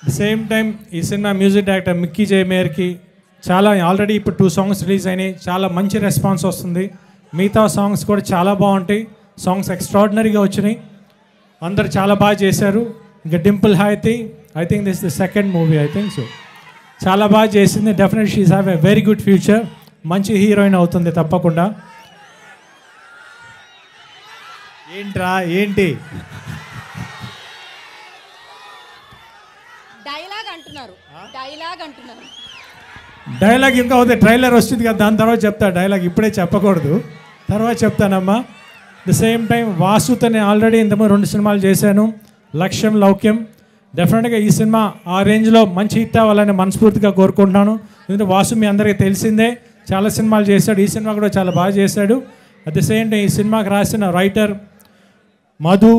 The same time ఈ cinema music director Mickey జే మేయర్కి చాలా already ఇప్పుడు 2 సాంగ్స్ రిలీజ్ అయినాయి, చాలా మంచి రెస్పాన్స్ వస్తుంది. మిగతా సాంగ్స్ కూడా చాలా బాగుంటాయి. సాంగ్స్ ఎక్స్ట్రాడినరీగా వచ్చినాయి, అందరు చాలా బాగా చేశారు. ఇంకా Dimple Hayathi I think this the second movie, I think so. చాలా బాగా చేసింది. Definite she's have a very good future. మంచి హీరోయిన్ అవుతుంది తప్పకుండా. ఏంట్రా ఏంటి డైలాగ్ ఇంకా అవుతుంది, ట్రైలర్ వస్తుంది కదా, దాని తర్వాత చెప్తా. డైలాగ్ ఇప్పుడే చెప్పకూడదు, తర్వాత చెప్తానమ్మా. ద సేమ్ టైం వాసుతో నేను ఆల్రెడీ ఇంతకుముందు 2 సినిమాలు చేశాను, లక్ష్యం లౌక్యం. డెఫినెట్గా ఈ సినిమా ఆ రేంజ్లో మంచి హిట్ అవ్వాలని మనస్ఫూర్తిగా కోరుకుంటున్నాను. ఎందుకంటే వాసు మీ అందరికీ తెలిసిందే, చాలా సినిమాలు చేశాడు, ఈ సినిమా కూడా చాలా బాగా చేశాడు. అట్ ద సేమ్ టైం ఈ సినిమాకి రాసిన రైటర్ మధు,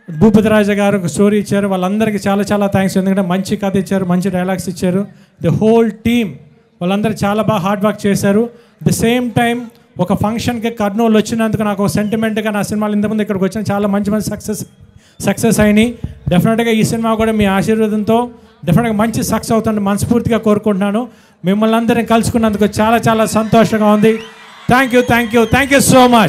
భూపతిరాజ గారు ఒక స్టోరీ ఇచ్చారు. వాళ్ళందరికీ చాలా చాలా థ్యాంక్స్. ఎందుకంటే మంచి కథ ఇచ్చారు, మంచి డైలాగ్స్ ఇచ్చారు. ది హోల్ టీమ్ వాళ్ళందరూ చాలా బాగా హార్డ్ వర్క్ చేశారు. ది సేమ్ టైం ఒక ఫంక్షన్కి కర్నూలు వచ్చినందుకు నాకు ఒక సెంటిమెంట్గా నా సినిమాలు ఇంతకుముందు ఇక్కడికి వచ్చిన చాలా మంచి మంచి సక్సెస్ అయినాయి. డెఫినెట్గా ఈ సినిమా కూడా మీ ఆశీర్వాదంతో డెఫినెట్గా మంచి సక్సెస్ అవుతుంది మనస్ఫూర్తిగా కోరుకుంటున్నాను. మిమ్మల్ని అందరినీ కలుసుకున్నందుకు చాలా చాలా సంతోషంగా ఉంది. Thank you so much.